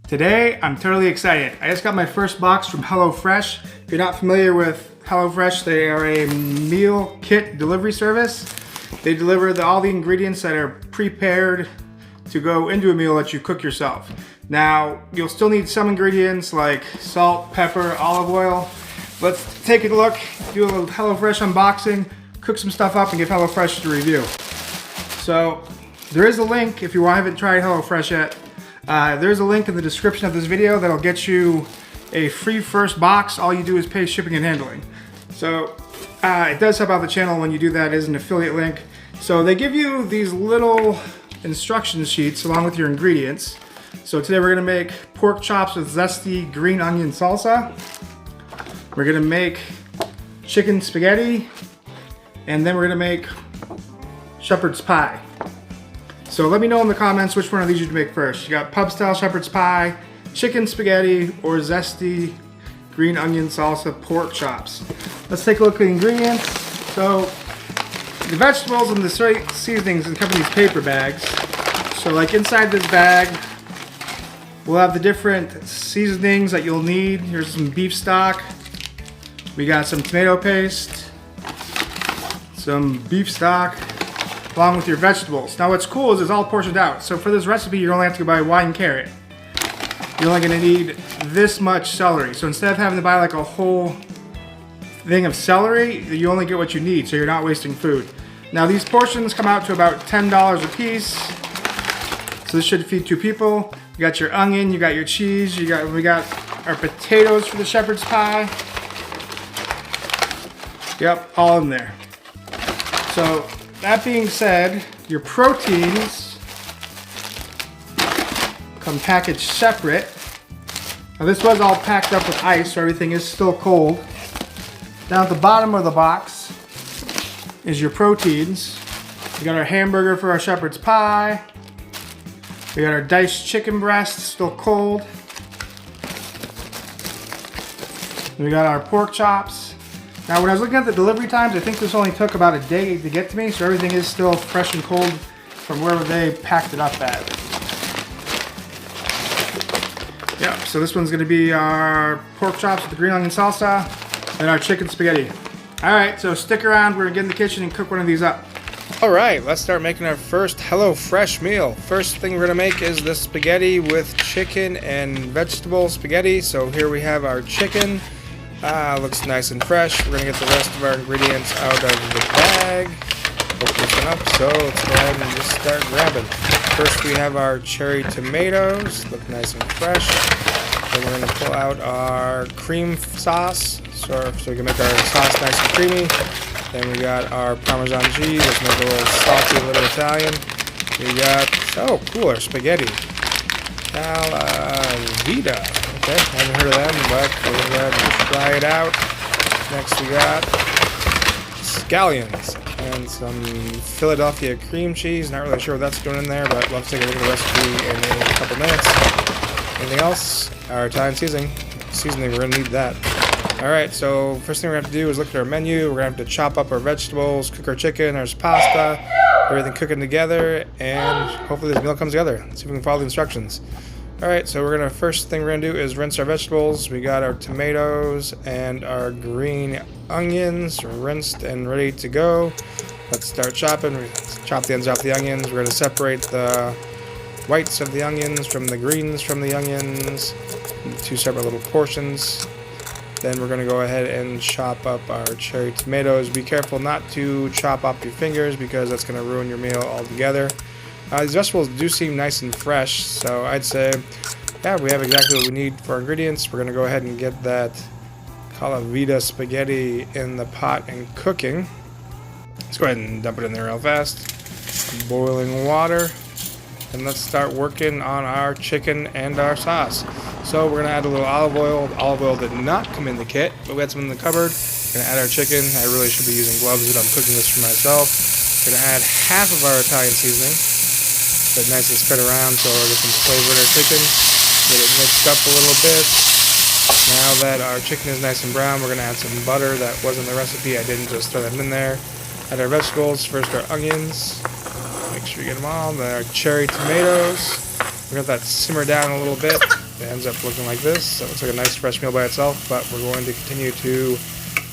Today, I'm totally excited. I just got my first box from HelloFresh. If you're not familiar with HelloFresh, they are a meal kit delivery service. They deliver all the ingredients that are prepared to go into a meal that you cook yourself. Now, you'll still need some ingredients like salt, pepper, olive oil. Let's take a look, do a little HelloFresh unboxing, cook some stuff up, and give HelloFresh a review. So, there is a link if you haven't tried HelloFresh yet. There's a link in the description of this video that'll get you a free first box. All you do is pay shipping and handling. So it does help out the channel when you do that. It is an affiliate link. So they give you these little instruction sheets along with your ingredients. So today we're gonna make pork chops with zesty green onion salsa. We're gonna make chicken spaghetti, and then we're gonna make shepherd's pie. So let me know in the comments which one of these you'd make first. You got pub style shepherd's pie, chicken spaghetti, or zesty green onion salsa pork chops. Let's take a look at the ingredients. So the vegetables and the seasonings come in these paper bags. So like inside this bag, we'll have the different seasonings that you'll need. Here's some beef stock. We got some tomato paste, some beef stock, along with your vegetables. Now what's cool is it's all portioned out. So for this recipe, you only have to buy one carrot. You're only gonna need this much celery. So instead of having to buy like a whole thing of celery, you only get what you need, so you're not wasting food. Now these portions come out to about $10 a piece. So this should feed 2 people. You got your onion, you got your cheese, we got our potatoes for the shepherd's pie. Yep, all in there. So that being said, your proteins come packaged separate. Now this was all packed up with ice, so everything is still cold. Down at the bottom of the box is your proteins. We got our hamburger for our shepherd's pie. We got our diced chicken breast, still cold. We got our pork chops. Now when I was looking at the delivery times, I think this only took about a day to get to me, so everything is still fresh and cold from wherever they packed it up at. Yeah, so this one's gonna be our pork chops with the green onion salsa and our chicken spaghetti. All right, so stick around, we're gonna get in the kitchen and cook one of these up. All right, let's start making our first HelloFresh meal. First thing we're gonna make is the spaghetti with chicken and vegetable spaghetti. So here we have our chicken. Looks nice and fresh. We're gonna get the rest of our ingredients out of the bag. Open this one up, so let's go ahead and just start grabbing. First we have our cherry tomatoes, look nice and fresh. Then we're gonna pull out our cream sauce, so we can make our sauce nice and creamy. Then we got our Parmesan cheese, let's make it a little salty, a little Italian. We got, oh cool, our spaghetti. Vita. Okay, I haven't heard of them, but we're going to go ahead and try it out. Next we got scallions and some Philadelphia cream cheese. Not really sure what that's doing in there, but we'll have to take a look at the recipe in a couple minutes. Anything else? Our Italian seasoning, we're going to need that. Alright, so first thing we're going to have to do is look at our menu. We're going to have to chop up our vegetables, cook our chicken, there's pasta, everything cooking together, and hopefully this meal comes together. Let's see if we can follow the instructions. Alright, so first thing we're gonna do is rinse our vegetables. We got our tomatoes and our green onions rinsed and ready to go. Let's start chopping. We chop the ends off the onions. We're gonna separate the whites of the onions from the greens from the onions into 2 separate little portions. Then we're gonna go ahead and chop up our cherry tomatoes. Be careful not to chop off your fingers because that's gonna ruin your meal altogether. These vegetables do seem nice and fresh, so I'd say, yeah, we have exactly what we need for our ingredients. We're going to go ahead and get that Vita spaghetti in the pot and cooking. Let's go ahead and dump it in there real fast. Boiling water. And let's start working on our chicken and our sauce. So we're going to add a little olive oil. The olive oil did not come in the kit, but we had some in the cupboard. We're going to add our chicken. I really should be using gloves, but I'm cooking this for myself. We're going to add half of our Italian seasoning. But nice and spread around so we'll get some flavor in our chicken. Get it mixed up a little bit. Now that our chicken is nice and brown, we're going to add some butter. That wasn't the recipe. I didn't just throw that in there. Add our vegetables. First our onions. Make sure you get them all. Then our cherry tomatoes. We're going to let that simmer down a little bit. it ends up looking like this. That looks like a nice fresh meal by itself, but we're going to continue to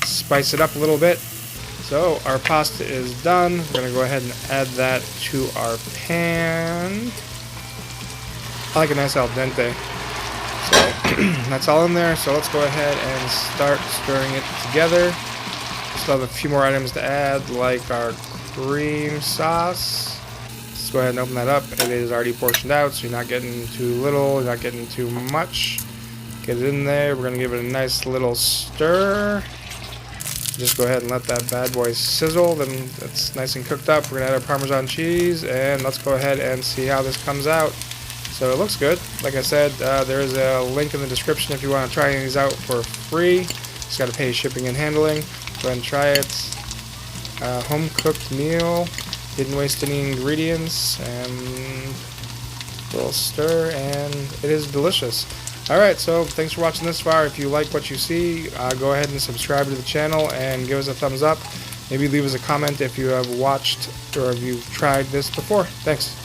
spice it up a little bit. So our pasta is done. We're going to go ahead and add that to our pan. I like a nice al dente. So that's all in there. So let's go ahead and start stirring it together. Still have a few more items to add, like our cream sauce. Let's go ahead and open that up. It is already portioned out, so you're not getting too little, you're not getting too much. Get it in there. We're going to give it a nice little stir. Just go ahead and let that bad boy sizzle. Then it's nice and cooked up. We're going to add our Parmesan cheese, and let's go ahead and see how this comes out. So it looks good. Like I said, there is a link in the description if you want to try these out for free. Just got to pay shipping and handling. Go ahead and try it. Home cooked meal. Didn't waste any ingredients. And a little stir, and it is delicious. Alright, so thanks for watching this far. If you like what you see, go ahead and subscribe to the channel and give us a thumbs up. Maybe leave us a comment if you have watched or if you've tried this before. Thanks.